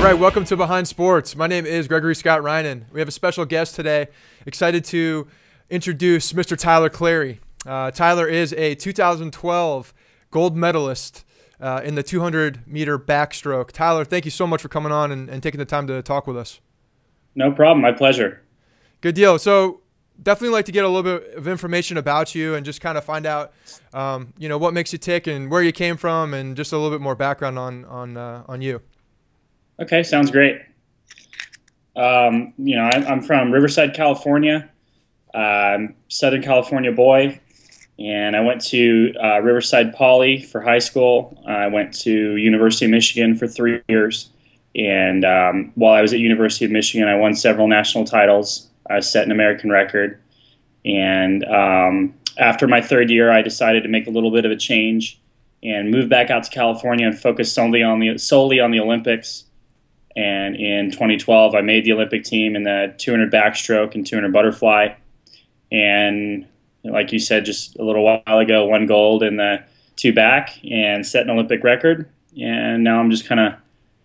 right, welcome to Behind Sports. My name is Gregory Scott Reinen. We have a special guest today. Excited to introduce Mr. Tyler Clary. Tyler is a 2012 gold medalist in the 200-meter backstroke. Tyler, thank you so much for coming on and taking the time to talk with us. No problem. My pleasure. Good deal. So definitely like to get a little bit of information about you and just kind of find out, what makes you tick and where you came from and just a little bit more background on you. Okay, sounds great. I'm from Riverside, California. Southern California boy, and I went to Riverside Poly for high school. I went to University of Michigan for 3 years, and while I was at University of Michigan, I won several national titles. I set an American record, and after my third year, I decided to make a little bit of a change and move back out to California and focus solely on the Olympics. And in 2012, I made the Olympic team in the 200 backstroke and 200 butterfly. And like you said just a little while ago, won gold in the 2 back and set an Olympic record. And now I'm just kind of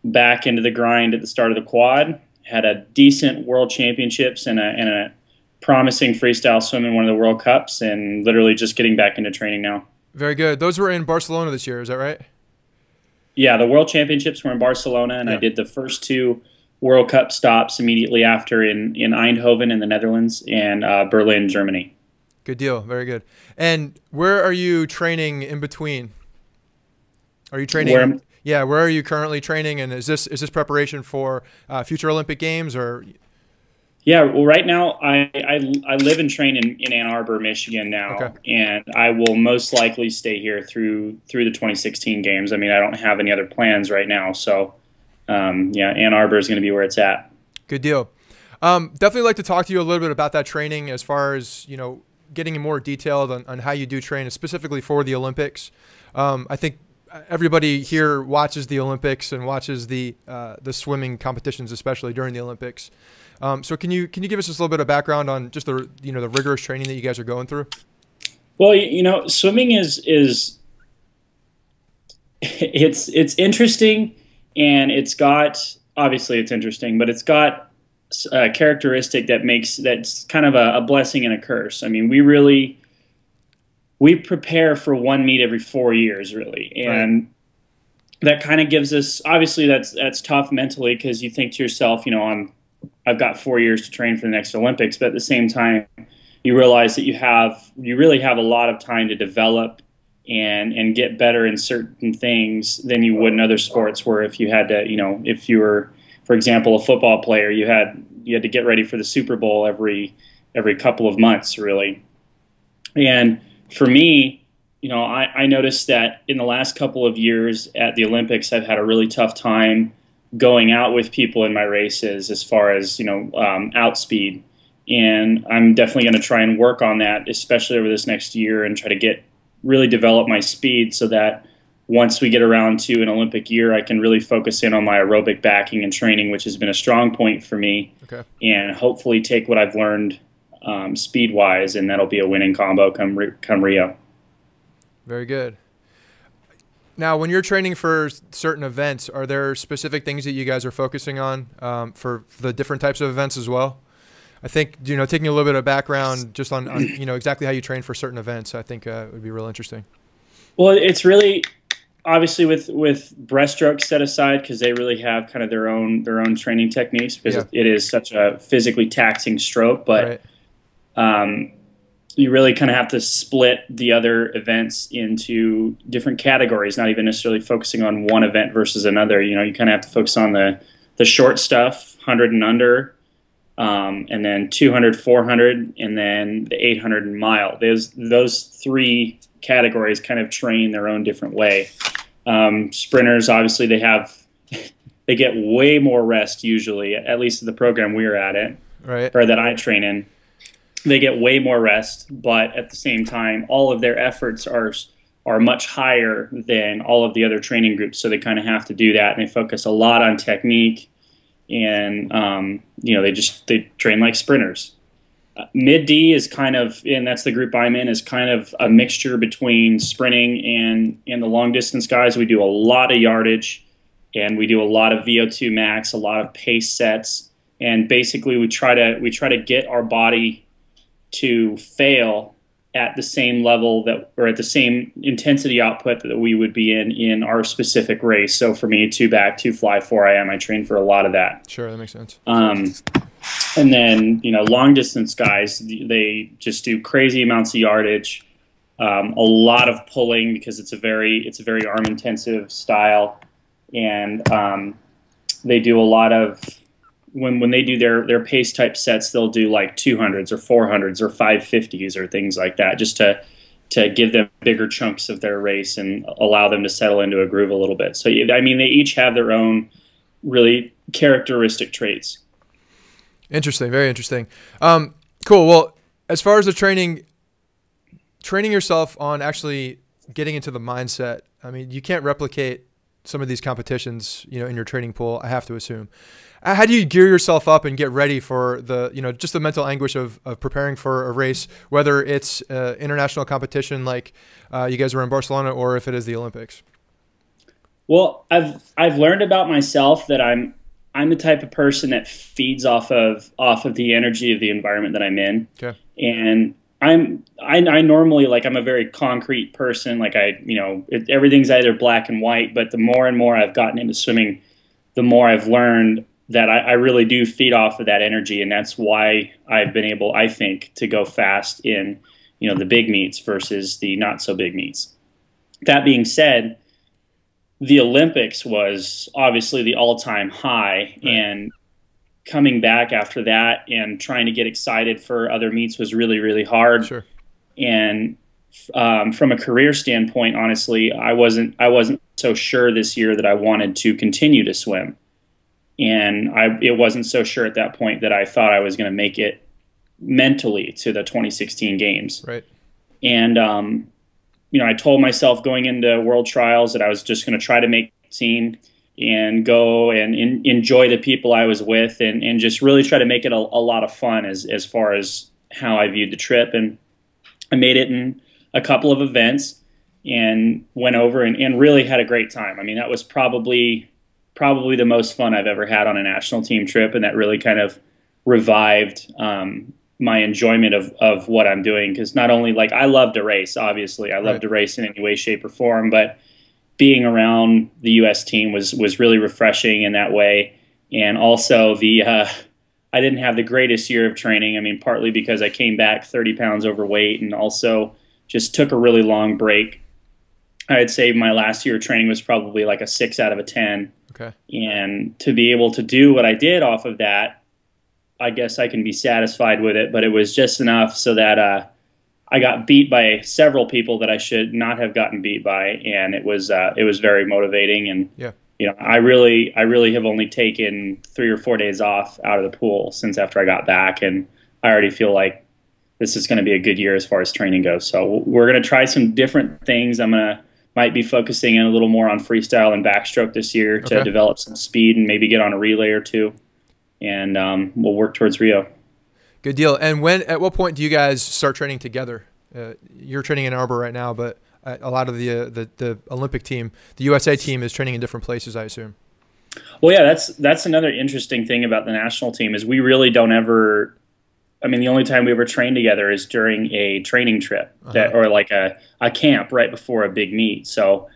back into the grind at the start of the quad. Had a decent world championships and a promising freestyle swim in one of the World Cups, and literally just getting back into training now. Very good. Those were in Barcelona this year, is that right? Yeah, the World Championships were in Barcelona, and I did the first 2 World Cup stops immediately after in Eindhoven in the Netherlands and Berlin, Germany. Good deal. Very good. And where are you training in between? Are you training? Where are you currently training? And is this preparation for future Olympic Games or? Yeah, well, right now I live and train in Ann Arbor, Michigan now, and I will most likely stay here through the 2016 games. I mean, I don't have any other plans right now, so Ann Arbor is going to be where it's at. Good deal. Definitely like to talk to you a little bit about that training as far as, getting more detailed on how you do train, specifically for the Olympics. I think everybody here watches the Olympics and watches the swimming competitions, especially during the Olympics. So can you give us just a little bit of background on just the rigorous training that you guys are going through? Well, swimming is it's interesting, and obviously it's interesting, but it's got a characteristic that's kind of a blessing and a curse. I mean, we prepare for one meet every 4 years, really, and that kind of gives us, obviously that's tough mentally, because you think to yourself, I've got 4 years to train for the next Olympics, but at the same time, you realize that you really have a lot of time to develop and get better in certain things than you would in other sports, where if you had to, if you were, for example, a football player, you had to get ready for the Super Bowl every couple of months, really. And for me, I noticed that in the last couple of years at the Olympics, I've had a really tough time going out with people in my races as far as, outspeed. And I'm definitely going to try and work on that, especially over this next year, and try to really develop my speed so that once we get around to an Olympic year, I can really focus in on my aerobic backing and training, which has been a strong point for me, and hopefully take what I've learned speed-wise, and that'll be a winning combo come Rio. Very good. Now, when you're training for certain events, are there specific things that you guys are focusing on for the different types of events as well? I think, taking a little bit of background just on exactly how you train for certain events, I think would be real interesting. Well, it's really, obviously with breaststroke set aside, because they really have kind of their own training techniques, because it is such a physically taxing stroke, but you really kind of have to split the other events into different categories, not even necessarily focusing on one event versus another. You kind of have to focus on the short stuff, 100 and under, and then 200, 400, and then the 800 and mile. Those 3 categories kind of train their own different way. Sprinters, obviously, they get way more rest usually, at least in the program we're at or that I train in. They get way more rest, but at the same time, all of their efforts are much higher than all of the other training groups. So they kind of have to do that, and they focus a lot on technique, and they train like sprinters. Mid D is kind of, and that's the group I'm in, is kind of a mixture between sprinting and the long distance guys. We do a lot of yardage, and we do a lot of VO2 max, a lot of pace sets, and basically we try to get our body to fail at the same level that, or at the same intensity output that we would be in our specific race. So for me, 2 back, 2 fly, 4 IM, I train for a lot of that. Sure, that makes sense. And then, long distance guys, they just do crazy amounts of yardage, a lot of pulling because it's a very arm intensive style, and they do a lot of, when they do their pace type sets, they'll do like 200s or 400s or 550s or things like that, just to give them bigger chunks of their race and allow them to settle into a groove a little bit. So I mean, they each have their own really characteristic traits. Interesting, very interesting. Cool. Well, as far as the training yourself on actually getting into the mindset, I mean, you can't replicate some of these competitions, in your training pool, I have to assume. How do you gear yourself up and get ready for the, just the mental anguish of preparing for a race, whether it's international competition like you guys were in Barcelona, or if it is the Olympics? Well, I've learned about myself that I'm the type of person that feeds off of the energy of the environment that I'm in. Okay. And I normally, like, I'm a very concrete person. Like, everything's either black and white, but the more and more I've gotten into swimming, the more I've learned that I really do feed off of that energy. And that's why I've been able, I think, to go fast in, the big meets versus the not so big meets. That being said, the Olympics was obviously the all-time high, right. And coming back after that and trying to get excited for other meets was really, really hard. Sure. And from a career standpoint, honestly, I wasn't so sure this year that I wanted to continue to swim. And it wasn't so sure at that point that I thought I was going to make it mentally to the 2016 games. Right. And, I told myself going into World Trials that I was just going to try to make the team and go and enjoy the people I was with, and just really try to make it a lot of fun as far as how I viewed the trip. And I made it in a couple of events and went over and really had a great time. I mean, that was probably the most fun I've ever had on a national team trip, and that really kind of revived my enjoyment of what I'm doing. Because not only, like, I love to race, obviously, I love to race in any way, shape, or form, but being around the U.S. team was really refreshing in that way. And also I didn't have the greatest year of training. I mean, partly because I came back 30 pounds overweight, and also just took a really long break. I'd say my last year of training was probably like a 6 out of a 10. Okay. And to be able to do what I did off of that, I guess I can be satisfied with it. But it was just enough so that I got beat by several people that I should not have gotten beat by, and it was very motivating. And I really have only taken 3 or 4 days off out of the pool since after I got back, and I already feel like this is going to be a good year as far as training goes. So we're going to try some different things. Might be focusing in a little more on freestyle and backstroke this year to develop some speed and maybe get on a relay or two, and we'll work towards Rio. Good deal. And at what point do you guys start training together? You're training in Arbor right now, but a lot of the Olympic team, the USA team, is training in different places, I assume. Well, yeah, that's another interesting thing about the national team is we really don't ever. I mean, the only time we ever train together is during a training trip or like a camp right before a big meet. So,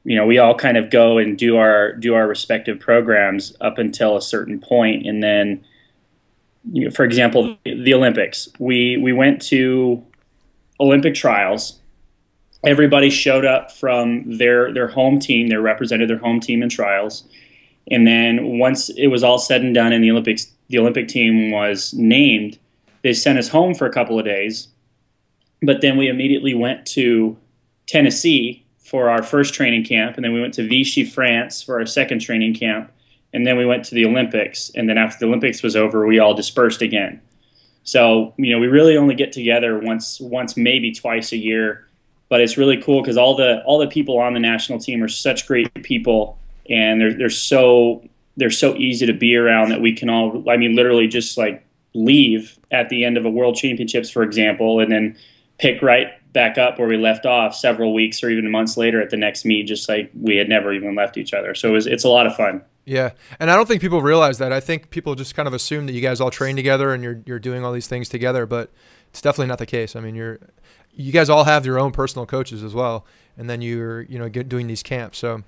we all kind of go and do our respective programs up until a certain point, and then, for example, the Olympics. We went to Olympic trials. Everybody showed up from their home team. They represented their home team in trials, and then once it was all said and done, and the Olympic team was named, they sent us home for a couple of days, but then we immediately went to Tennessee for our first training camp, and then we went to Vichy, France for our second training camp, and then we went to the Olympics, and then after the Olympics was over, we all dispersed again. So, we really only get together once, maybe twice a year, but it's really cool because all the people on the national team are such great people, and they're so easy to be around that we can all, literally just like leave at the end of a world championships, for example, and then pick right back up where we left off several weeks or even months later at the next meet, just like we had never even left each other. So it's a lot of fun. Yeah, and I don't think people realize that. I think people just kind of assume that you guys all train together and you're doing all these things together, but it's definitely not the case. I mean, you guys all have your own personal coaches as well, and then you're doing these camps. So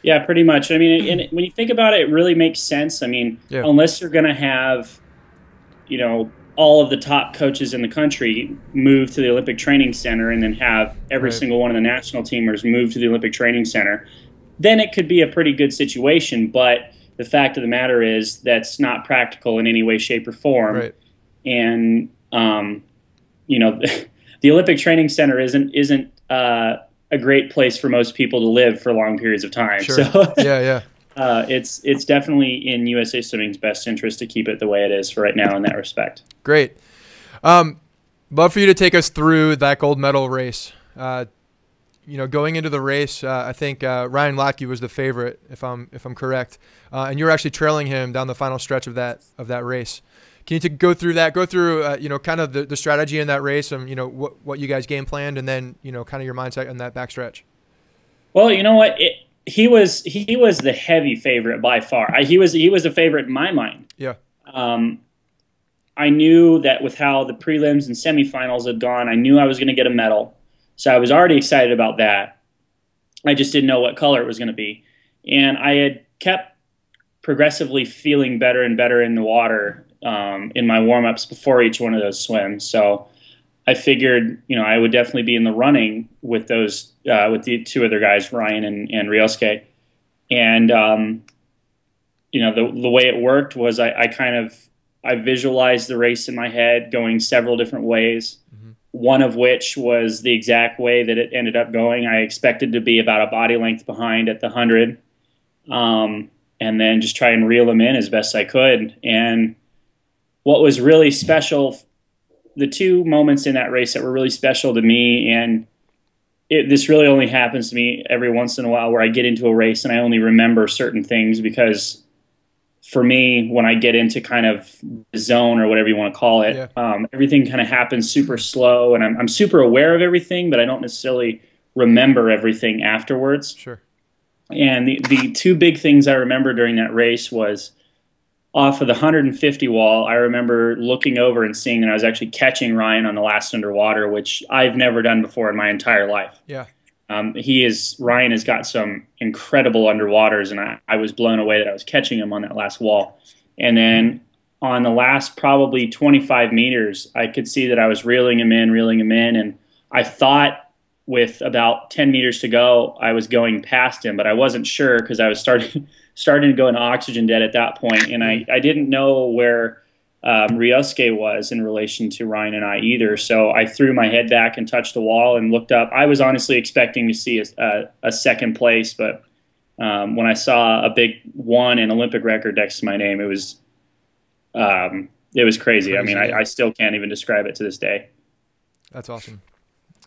yeah, pretty much. I mean, and when you think about it, it really makes sense. I mean, yeah. Unless you're going to have, all of the top coaches in the country move to the Olympic Training Center and then have every single one of the national teamers move to the Olympic Training Center, then it could be a pretty good situation. But the fact of the matter is that's not practical in any way, shape, or form. Right. And, the Olympic Training Center isn't a great place for most people to live for long periods of time. Sure. So yeah. It's definitely in USA Swimming's best interest to keep it the way it is for right now in that respect. Great. Love for you to take us through that gold medal race. Going into the race, I think Ryan Lochte was the favorite, if I'm correct, and you were actually trailing him down the final stretch of that race. Can you go through that? Go through kind of the strategy in that race, and what you guys game planned, and then kind of your mindset in that backstretch. Well, you know what, he was the heavy favorite by far. He was a favorite in my mind. Yeah. I knew that with how the prelims and semifinals had gone, I knew I was going to get a medal. So I was already excited about that. I just didn't know what color it was going to be. And I had kept progressively feeling better and better in the water in my warm-ups before each one of those swims. So I figured, I would definitely be in the running with those, with the two other guys, Ryan and Ryosuke. And, the way it worked was I visualized the race in my head going several different ways. Mm-hmm. One of which was the exact way that it ended up going. I expected to be about a body length behind at the 100, and then just try and reel them in as best I could. And what was really special, the two moments in that race that were really special to me, and this really only happens to me every once in a while, where I get into a race and I only remember certain things, because for me, when I get into kind of the zone or whatever you want to call it, everything kind of happens super slow, and I'm super aware of everything, but I don't necessarily remember everything afterwards. Sure. And the two big things I remember during that race was off of the 150 wall. I remember looking over and seeing that I was actually catching Ryan on the last underwater, which I've never done before in my entire life. Yeah. Ryan has got some incredible underwaters, and I was blown away that I was catching him on that last wall. And then on the last probably 25 meters, I could see that I was reeling him in, and I thought with about 10 meters to go, I was going past him, but I wasn't sure because I was starting to go into oxygen debt at that point, and I didn't know where Ryosuke was in relation to Ryan and I either. So I threw my head back and touched the wall and looked up. I was honestly expecting to see a second place, but when I saw a big 1 and Olympic record next to my name, it was crazy. I mean, I still can't even describe it to this day. That's awesome.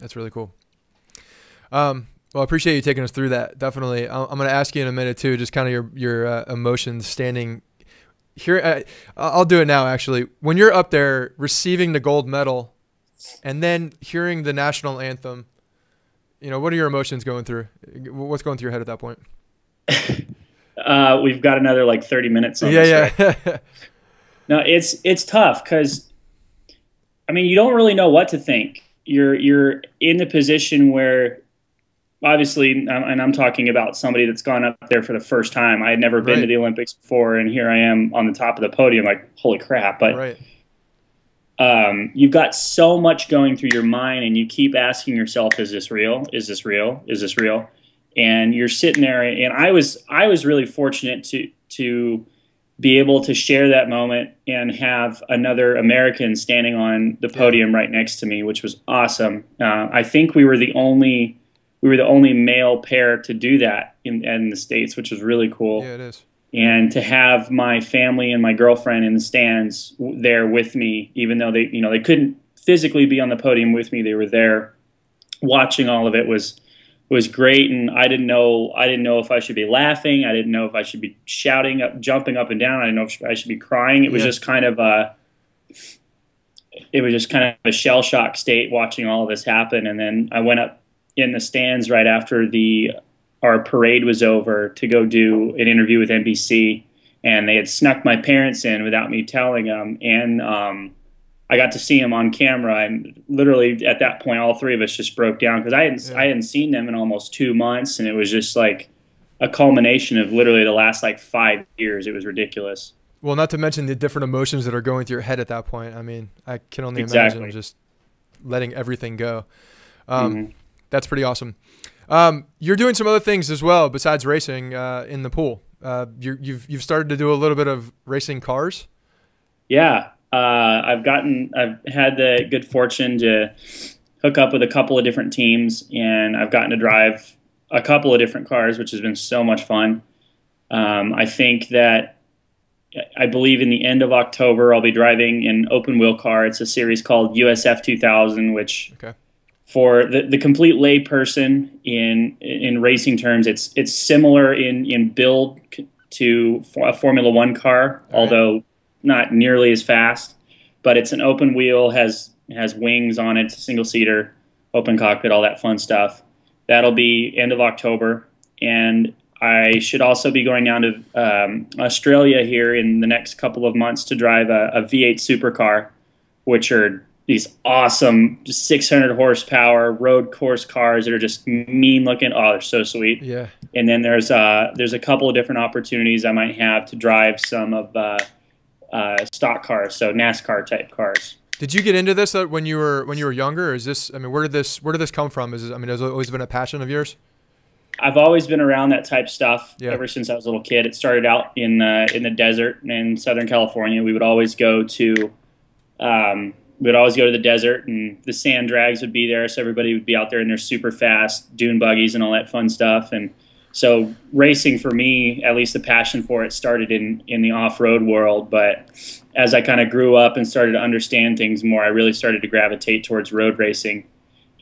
That's really cool. Well, I appreciate you taking us through that. Definitely. I'm going to ask you in a minute too, just kind of your emotions standing here. I'll do it now, actually. When you're up there receiving the gold medal and then hearing the national anthem, what are your emotions going through? What's going through your head at that point? We've got another like 30 minutes on this. Yeah. Right? No, it's tough because, I mean, you don't really know what to think. You're in the position where, obviously, and I'm talking about somebody that's gone up there for the first time. I had never been to the Olympics before, and here I am on the top of the podium, like, holy crap. But you've got so much going through your mind, and you keep asking yourself, is this real? Is this real? Is this real? And you're sitting there, and I was really fortunate to be able to share that moment and have another American standing on the podium right next to me, which was awesome. I think we were the only male pair to do that in the States, which was really cool. Yeah, it is. And to have my family and my girlfriend in the stands there with me, even though they couldn't physically be on the podium with me, they were there watching all of it was great. And I didn't know if I should be laughing. I didn't know if I should be shouting, jumping up and down. I didn't know if I should be crying. It was just kind of it was just kind of a shell shock state watching all of this happen. And then I went up in the stands right after our parade was over to go do an interview with NBC, and they had snuck my parents in without me telling them. And I got to see them on camera, and literally at that point, all three of us just broke down because I hadn't seen them in almost 2 months, and it was just like a culmination of literally the last like 5 years. It was ridiculous. Well, not to mention the different emotions that are going through your head at that point. I mean, I can only Exactly. imagine just letting everything go. Mhm. That's pretty awesome. You're doing some other things as well besides racing in the pool. You've started to do a little bit of racing cars. Yeah, I've had the good fortune to hook up with a couple of different teams, and I've gotten to drive a couple of different cars, which has been so much fun. I think that I believe in the end of October I'll be driving an open wheel car. It's a series called USF 2000, which Okay. for the complete lay person in racing terms, it's similar in build to a Formula One car, All right. although not nearly as fast. But it's an open wheel, has wings on it, it's a single seater, open cockpit, all that fun stuff. That'll be end of October, and I should also be going down to Australia here in the next couple of months to drive a V8 supercar, which are these awesome 600 horsepower road course cars that are just mean looking. Oh, they're so sweet. Yeah. And then there's a couple of different opportunities I might have to drive some of stock cars, so NASCAR type cars. Did you get into this when you were younger? Or is this? I mean, where did this come from? Is this, I mean, has it always been a passion of yours? I've always been around that type of stuff Yeah. ever since I was a little kid. It started out in the desert in Southern California. We would always go to the desert, and the sand drags would be there, so everybody would be out there in their super fast dune buggies and all that fun stuff. And so racing for me, at least the passion for it, started in the off-road world. But as I kind of grew up and started to understand things more, I really started to gravitate towards road racing.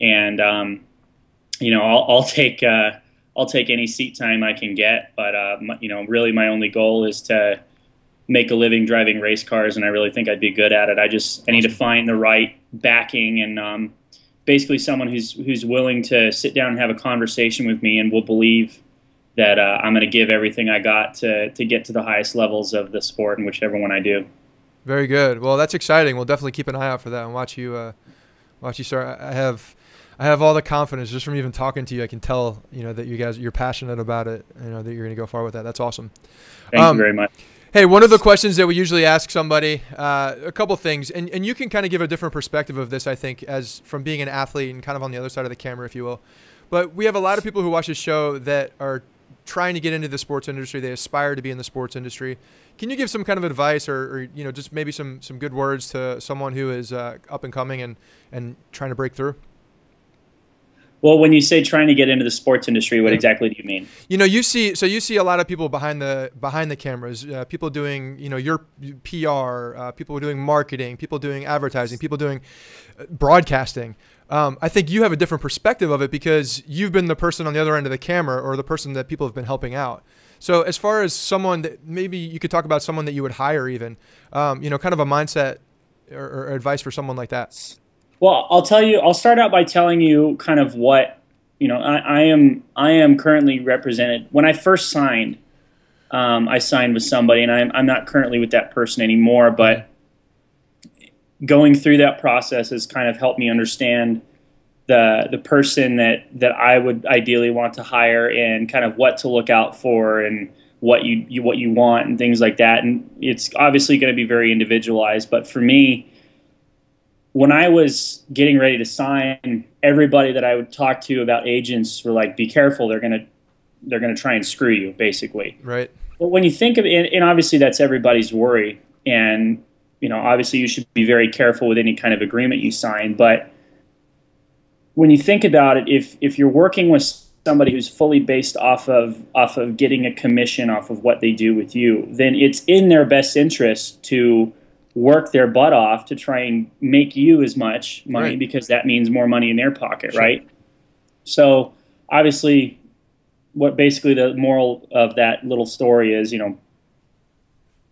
And I'll take any seat time I can get. But really my only goal is to make a living driving race cars, and I really think I'd be good at it. I need to find the right backing and basically someone who's willing to sit down and have a conversation with me and will believe that I'm going to give everything I got to get to the highest levels of the sport in whichever one I do. Very good. Well, that's exciting. We'll definitely keep an eye out for that and watch you start. I have all the confidence just from even talking to you. I can tell, that you're passionate about it. That you're going to go far with that. That's awesome. Thank you very much. Hey, one of the questions that we usually ask somebody, a couple things, and you can kind of give a different perspective of this, I think, as from being an athlete and kind of on the other side of the camera, if you will. But we have a lot of people who watch this show that are trying to get into the sports industry. They aspire to be in the sports industry. Can you give some kind of advice or just maybe some good words to someone who is up and coming and trying to break through? Well, when you say trying to get into the sports industry, what exactly do you mean? You see a lot of people behind the cameras, people doing, your PR, people doing marketing, people doing advertising, people doing broadcasting. I think you have a different perspective of it because you've been the person on the other end of the camera or the person that people have been helping out. So as far as someone that maybe you could talk about someone that you would hire even, kind of a mindset or advice for someone like that. Well, I'll start out by telling you kind of what, I am currently represented. When I first signed, I signed with somebody, and I'm not currently with that person anymore, but going through that process has kind of helped me understand the person that I would ideally want to hire and kind of what to look out for and what you want and things like that. And it's obviously going to be very individualized, but for me, when I was getting ready to sign, everybody that I would talk to about agents were like, "Be careful! They're gonna try and screw you," basically. Right. But when you think of it, and obviously that's everybody's worry, and obviously you should be very careful with any kind of agreement you sign. But when you think about it, if you're working with somebody who's fully based off of getting a commission off of what they do with you, then it's in their best interest to work their butt off to try and make you as much money, right, because that means more money in their pocket, sure, right? So obviously what basically the moral of that little story is,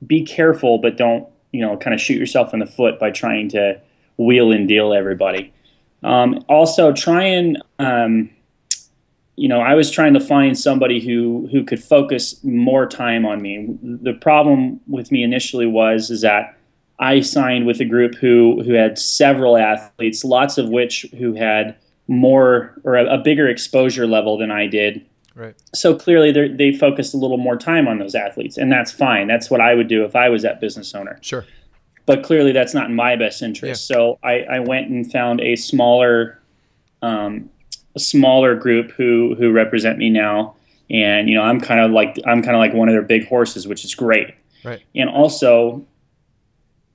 be careful, but don't, kind of shoot yourself in the foot by trying to wheel and deal everybody. Also, try and I was trying to find somebody who could focus more time on me. The problem with me initially is that I signed with a group who had several athletes, lots of which who had more or a bigger exposure level than I did. Right. So clearly they focused a little more time on those athletes, and that's fine. That's what I would do if I was that business owner. Sure. But clearly that's not in my best interest. Yeah. So I went and found a smaller group who represent me now, and I'm kind of like one of their big horses, which is great. Right. And also,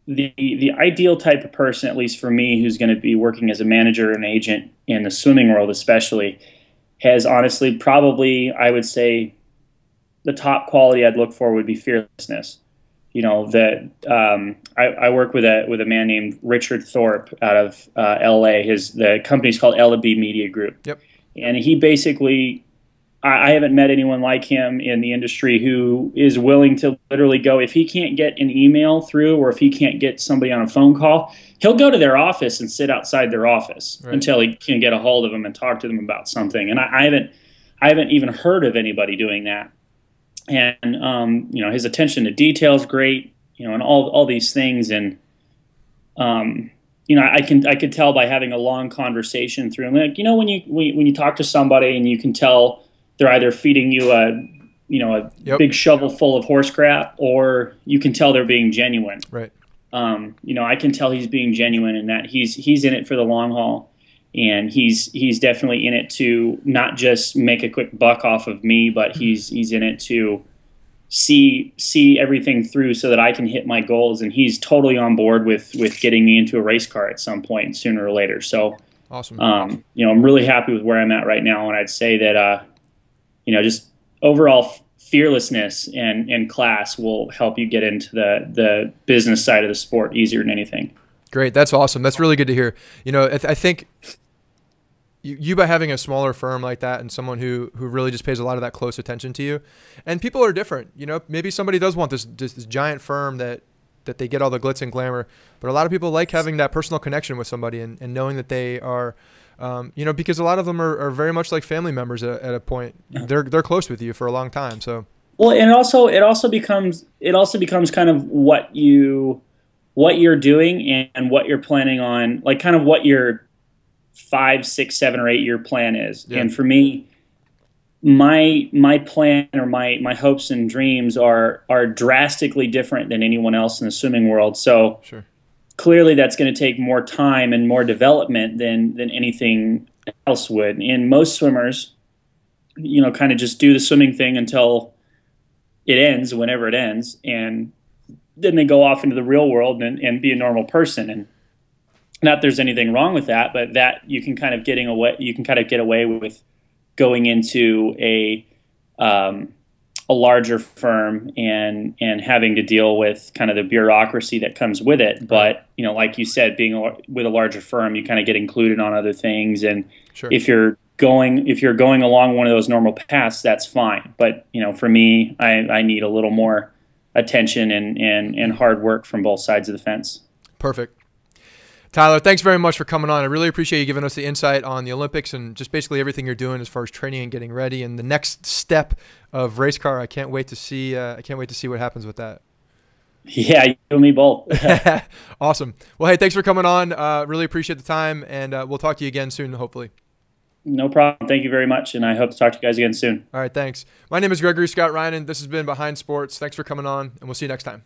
the ideal type of person, at least for me, who's going to be working as a manager and agent in the swimming world especially, has honestly probably, I would say, the top quality I'd look for would be fearlessness. I work with a man named Richard Thorpe out of L.A. The company's called L&B Media Group. Yep. And he basically, I haven't met anyone like him in the industry who is willing to literally go, if he can't get an email through or if he can't get somebody on a phone call, he'll go to their office and sit outside their office until he can get a hold of them and talk to them about something. And I haven't even heard of anybody doing that. And his attention to detail is great, and all these things. And I could tell by having a long conversation through. Like, when you talk to somebody and you can tell they're either feeding you a big shovel full of horse crap, or you can tell they're being genuine. Right. I can tell he's being genuine in that he's in it for the long haul, and he's definitely in it to not just make a quick buck off of me, but he's in it to see everything through so that I can hit my goals. And he's totally on board with getting me into a race car at some point sooner or later. So awesome. I'm really happy with where I'm at right now, and I'd say that just overall fearlessness and class will help you get into the business side of the sport easier than anything. Great. That's awesome. That's really good to hear. I think you by having a smaller firm like that and someone who really just pays a lot of that close attention to you, and people are different. Maybe somebody does want this giant firm that they get all the glitz and glamour, but a lot of people like having that personal connection with somebody and knowing that they are, because a lot of them are very much like family members at a point. They're close with you for a long time. So well, and it also becomes kind of what you're doing and what you're planning on, like kind of what your 5, 6, 7, or 8 year plan is. Yeah. And for me, my plan or my hopes and dreams are drastically different than anyone else in the swimming world. So sure. Clearly that's going to take more time and more development than anything else would. And most swimmers, kind of just do the swimming thing until it ends, whenever it ends, and then they go off into the real world and be a normal person. And not that there's anything wrong with that, but that you can kind of get away with going into a larger firm and having to deal with kind of the bureaucracy that comes with it. But like you said, being with a larger firm, you kind of get included on other things. And sure. if you're going along one of those normal paths, that's fine. But for me, I need a little more attention and hard work from both sides of the fence. Perfect. Tyler, thanks very much for coming on. I really appreciate you giving us the insight on the Olympics and just basically everything you're doing as far as training and getting ready and the next step of race car. I can't wait to see what happens with that. Yeah, you and me both. Awesome. Well, hey, thanks for coming on. Really appreciate the time, and we'll talk to you again soon, hopefully. No problem. Thank you very much, and I hope to talk to you guys again soon. All right, thanks. My name is Gregory Scott Ryan, and this has been Behind Sports. Thanks for coming on, and we'll see you next time.